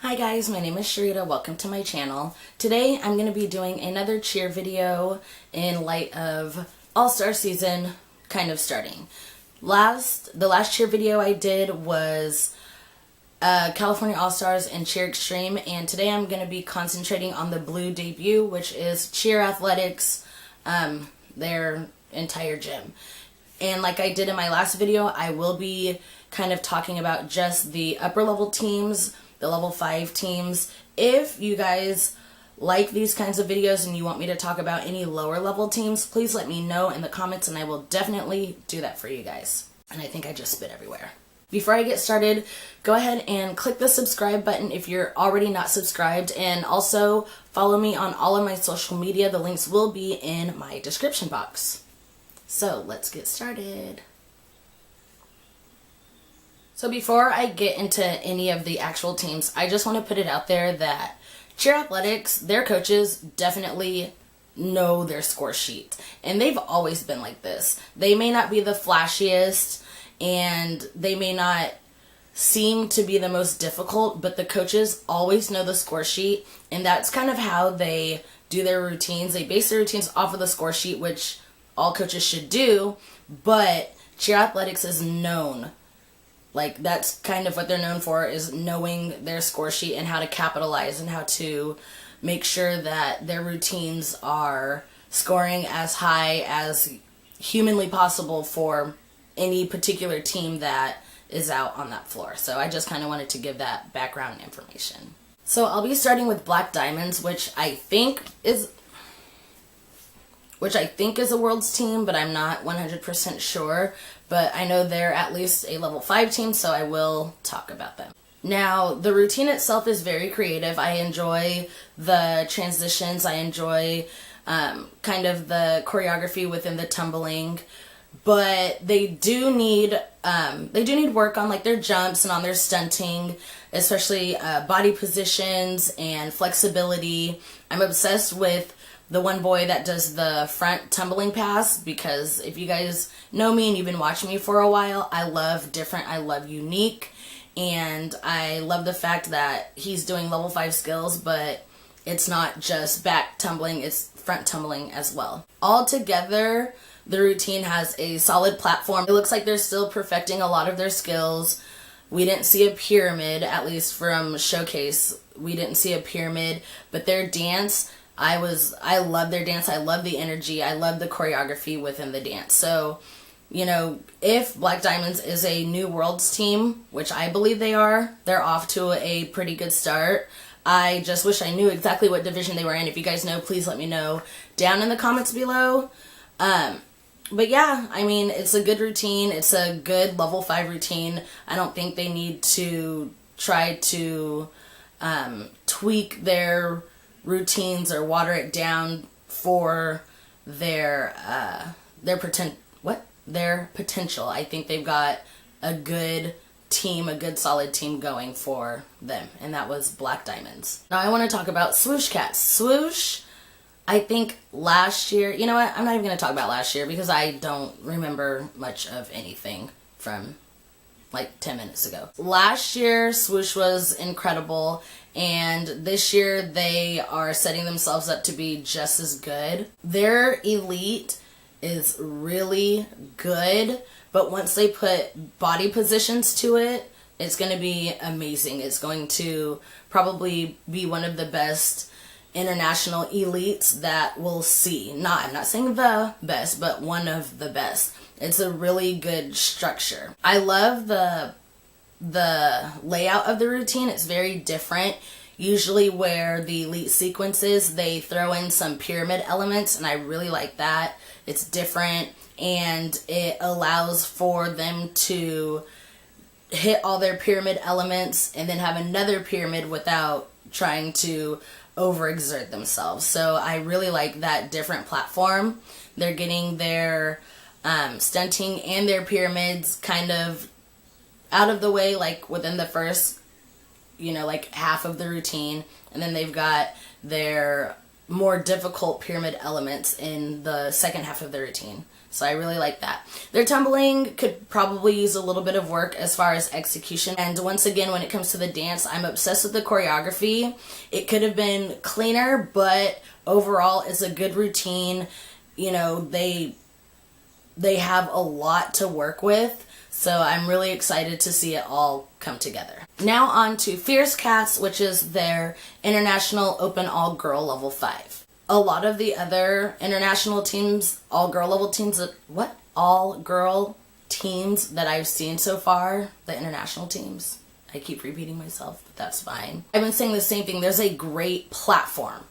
Hi guys, my name is Cherita. Welcome to my channel. Today I'm going to be doing another cheer video in light of All-Star season kind of starting. The last cheer video I did was California All-Stars and Cheer Extreme, and today I'm going to be concentrating on the blue debut, which is Cheer Athletics, their entire gym. And like I did in my last video, I will be kind of talking about just the upper level teams, the level 5 teams. If you guys like these kinds of videos and you want me to talk about any lower level teams, please let me know in the comments and I will definitely do that for you guys. And I think I just spit everywhere. Before I get started, go ahead and click the subscribe button if you're already not subscribed, and also follow me on all of my social media. The links will be in my description box. So let's get started. So before I get into any of the actual teams, I just want to put it out there that Cheer Athletics, their coaches definitely know their score sheet. And they've always been like this. They may not be the flashiest and they may not seem to be the most difficult, but the coaches always know the score sheet, and that's kind of how they do their routines. They base their routines off of the score sheet, which all coaches should do, but Cheer Athletics is known. Like, that's kind of what they're known for, is knowing their score sheet and how to capitalize and how to make sure that their routines are scoring as high as humanly possible for any particular team that is out on that floor. So I just kind of wanted to give that background information. So I'll be starting with Black Diamonds, which I think is a Worlds team, but I'm not 100% sure. But I know they're at least a level 5 team, so I will talk about them. Now, the routine itself is very creative. I enjoy the transitions. I enjoy kind of the choreography within the tumbling. But they do need work on like their jumps and on their stunting, especially body positions and flexibility. I'm obsessed with the one boy that does the front tumbling pass, because if you guys know me and you've been watching me for a while, I love different, I love unique, and I love the fact that he's doing level 5 skills, but it's not just back tumbling, it's front tumbling as well. All together, the routine has a solid platform. It looks like they're still perfecting a lot of their skills. We didn't see a pyramid, at least from Showcase. We didn't see a pyramid, but their dance, I love their dance. I love the energy. I love the choreography within the dance. So, you know, if Black Diamonds is a new Worlds team, which I believe they are, they're off to a pretty good start. I just wish I knew exactly what division they were in. If you guys know, please let me know down in the comments below. But yeah, I mean, it's a good routine. It's a good level 5 routine. I don't think they need to try to tweak their routines or water it down for their potential. I think they've got a good team, a good solid team going for them, and that was Black Diamonds. Now I want to talk about Swoosh Cats. Swoosh, I think last year, you know what, I'm not even going to talk about last year because I don't remember much of anything from like 10 minutes ago. Last year, Swoosh was incredible, and this year they are setting themselves up to be just as good. Their elite is really good, but once they put body positions to it, it's going to be amazing. It's going to probably be one of the best international elites that we'll see. I'm not saying the best, but one of the best. It's a really good structure. I love the layout of the routine. It's very different. Usually where the elite sequences, they throw in some pyramid elements, and I really like that. It's different, and it allows for them to hit all their pyramid elements and then have another pyramid without trying to overexert themselves. So I really like that different platform. They're getting their stunting and their pyramids kind of out of the way, like within the first, you know, like half of the routine, and then they've got their more difficult pyramid elements in the second half of the routine. So I really like that. Their tumbling could probably use a little bit of work as far as execution. And once again, when it comes to the dance, I'm obsessed with the choreography. It could have been cleaner, but overall it's a good routine. You know, they have a lot to work with. So I'm really excited to see it all come together. Now on to Fierce Cats, which is their International Open All-Girl Level 5. A lot of the other international teams, all-girl level teams, all-girl teams that I've seen so far, the international teams, I keep repeating myself, but that's fine. I've been saying the same thing. There's a great platform,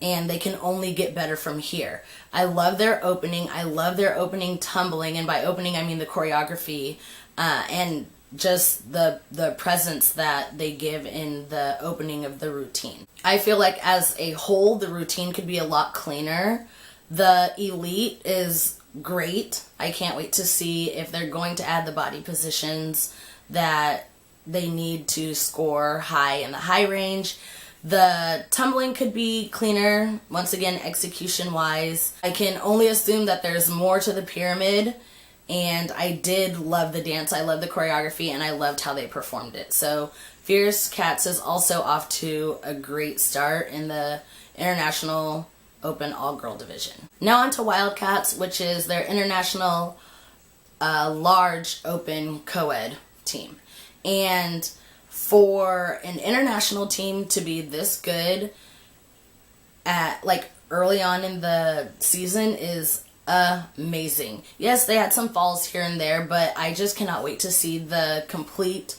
and they can only get better from here. I love their opening. I love their opening tumbling, and by opening I mean the choreography and just the presence that they give in the opening of the routine. I feel like as a whole, the routine could be a lot cleaner. The elite is great. I can't wait to see if they're going to add the body positions that they need to score high in the high range. The tumbling could be cleaner, once again, execution-wise. I can only assume that there's more to the pyramid, and I did love the dance, I loved the choreography, and I loved how they performed it. So Fierce Cats is also off to a great start in the International Open All-Girl Division. Now on to Wildcats, which is their International Large Open Co-Ed team. And for an international team to be this good at, like, early on in the season is amazing. Yes, they had some falls here and there, but I just cannot wait to see the complete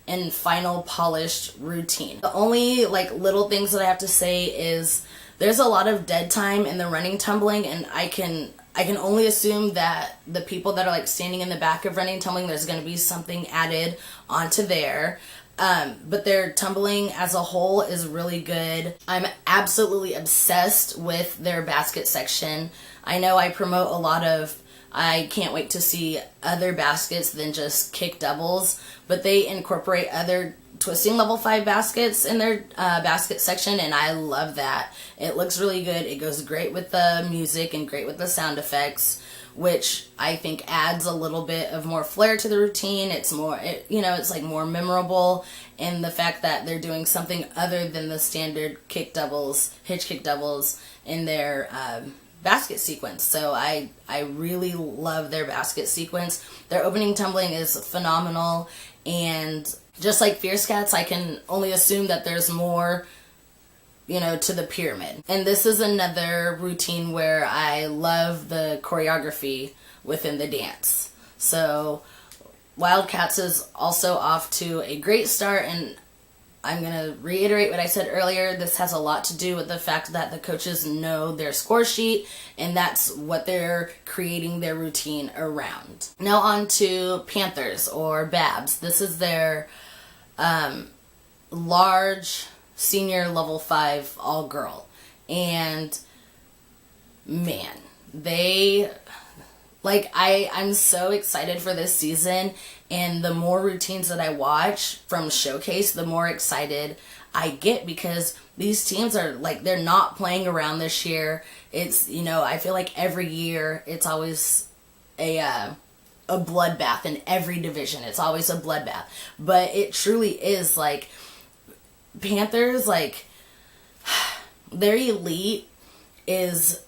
and final polished routine. The only, like, little things that I have to say is there's a lot of dead time in the running tumbling, and I can only assume that the people that are, like, standing in the back of running tumbling, there's going to be something added onto there. But their tumbling as a whole is really good. I'm absolutely obsessed with their basket section. I know I promote a lot of, I can't wait to see other baskets than just kick doubles, but they incorporate other twisting level 5 baskets in their basket section, and I love that. It looks really good. It goes great with the music and great with the sound effects, which I think adds a little bit of more flair to the routine. It's more, it's like more memorable, and the fact that they're doing something other than the standard kick doubles, hitch kick doubles in their basket sequence. So I really love their basket sequence. Their opening tumbling is phenomenal, and just like Fierce Cats, I can only assume that there's more, to the pyramid. And this is another routine where I love the choreography within the dance. So Wildcats is also off to a great start, and I'm going to reiterate what I said earlier. This has a lot to do with the fact that the coaches know their score sheet, and that's what they're creating their routine around. Now on to Panthers, or Babs. This is their large senior level 5 all girl, and man, I'm so excited for this season, and the more routines that I watch from Showcase, the more excited I get, because these teams are they're not playing around this year. It's, I feel like every year it's always a bloodbath in every division. It's always a bloodbath, but it truly is Panthers, their elite is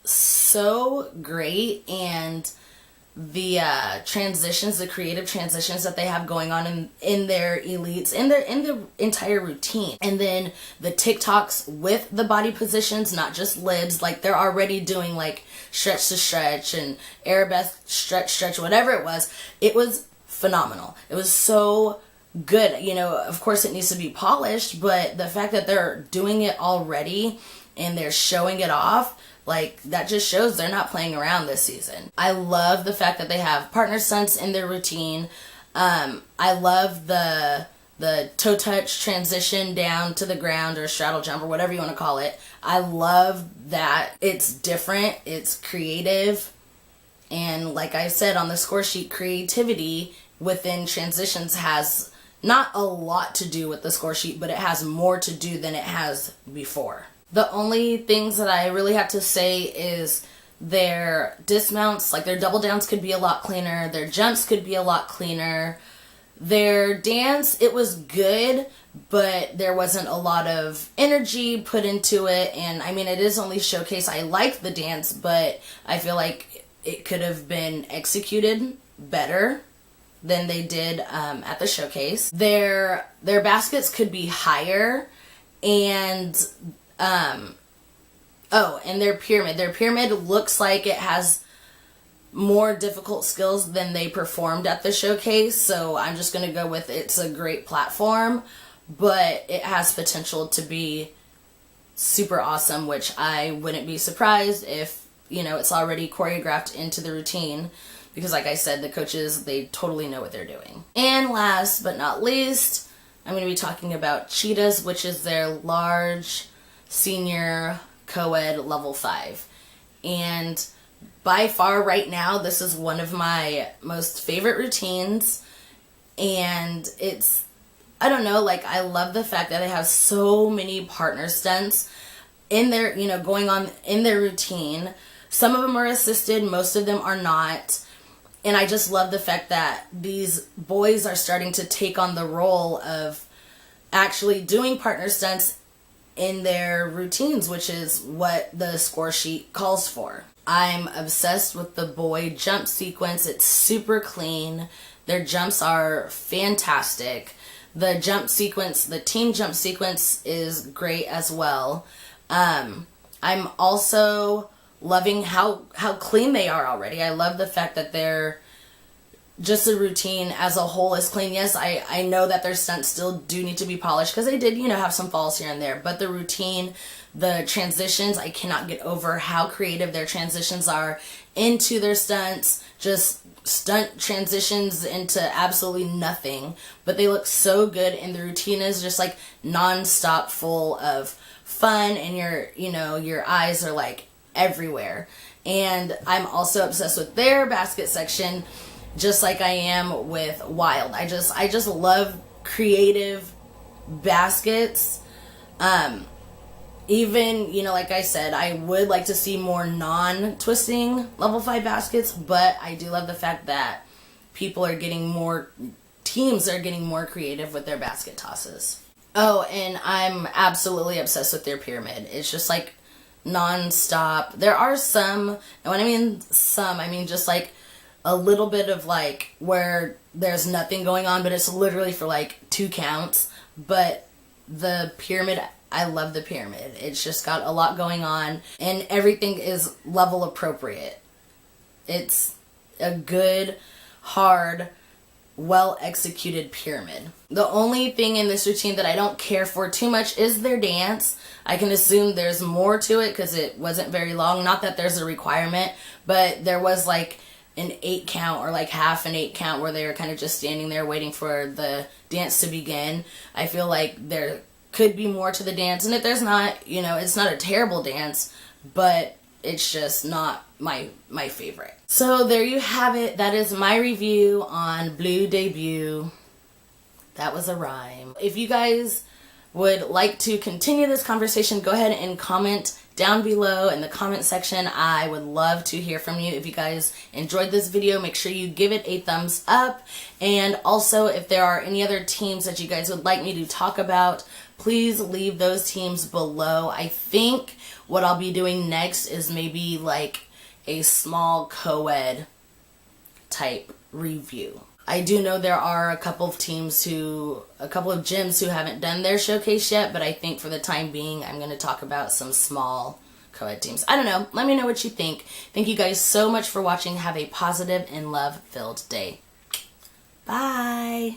so great, and the transitions, the creative transitions that they have going on in their elites, in the entire routine, and then the TikToks with the body positions, not just libs. They're already doing stretch to stretch and arabesque stretch, whatever it was. It was phenomenal. It was so good. Of course it needs to be polished, but the fact that they're doing it already and they're showing it off, that just shows they're not playing around this season. I love the fact that they have partner stunts in their routine. I love the toe touch transition down to the ground, or straddle jump, or whatever you want to call it. I love that it's different, it's creative, and like I said on the score sheet, creativity within transitions has not a lot to do with the score sheet, but it has more to do than it has before. The only things that I really have to say is their dismounts, like their double downs could be a lot cleaner. Their jumps could be a lot cleaner. Their dance, it was good, but there wasn't a lot of energy put into it. And I mean, it is only showcase. I liked the dance, but I feel like it could have been executed better than they did at the showcase. Their baskets could be higher, and and their pyramid. Their pyramid looks like it has more difficult skills than they performed at the showcase, so I'm just going to go with it's a great platform, but it has potential to be super awesome, which I wouldn't be surprised if, it's already choreographed into the routine, because like I said, the coaches, they totally know what they're doing. And last but not least, I'm going to be talking about Cheetahs, which is their large senior co-ed level 5. And by far right now, this is one of my most favorite routines. And it's, I don't know, like I love the fact that they have so many partner stunts in their, going on in their routine. Some of them are assisted, most of them are not. And I just love the fact that these boys are starting to take on the role of actually doing partner stunts in their routines, which is what the score sheet calls for. I'm obsessed with the boy jump sequence. It's super clean. Their jumps are fantastic. The jump sequence, the team jump sequence is great as well. I'm also loving how clean they are already. I love the fact that they're just the routine as a whole is clean. Yes, I know that their stunts still do need to be polished because they did, have some falls here and there. But the routine, the transitions, I cannot get over how creative their transitions are into their stunts. Just stunt transitions into absolutely nothing. But they look so good, and the routine is just like non-stop full of fun, and your eyes are like everywhere. And I'm also obsessed with their basket section, just like I am with Wild. I just love creative baskets. Even, like I said, I would like to see more non-twisting level 5 baskets, but I do love the fact that teams are getting more creative with their basket tosses. Oh, and I'm absolutely obsessed with their pyramid. It's just like non-stop. There are some, and when I mean some, I mean just like a little bit of like where there's nothing going on, but it's literally for like 2 counts. But the pyramid, I love the pyramid. It's just got a lot going on, and everything is level appropriate. It's a good, hard, well executed pyramid. The only thing in this routine that I don't care for too much is their dance. I can assume there's more to it because it wasn't very long. Not that there's a requirement, but there was like an 8 count or like half an 8 count where they were kind of just standing there waiting for the dance to begin. I feel like there could be more to the dance, and if there's not, it's not a terrible dance, but it's just not my favorite. So there you have it. That is my review on Blue Debut. That was a rhyme. If you guys would like to continue this conversation, go ahead and comment down below in the comment section. I would love to hear from you. If you guys enjoyed this video, make sure you give it a thumbs up. And also, if there are any other teams that you guys would like me to talk about, please leave those teams below. I think what I'll be doing next is maybe like a small co-ed type review. I do know there are a couple of gyms who haven't done their showcase yet, but I think for the time being, I'm going to talk about some small co-ed teams. I don't know. Let me know what you think. Thank you guys so much for watching. Have a positive and love-filled day. Bye.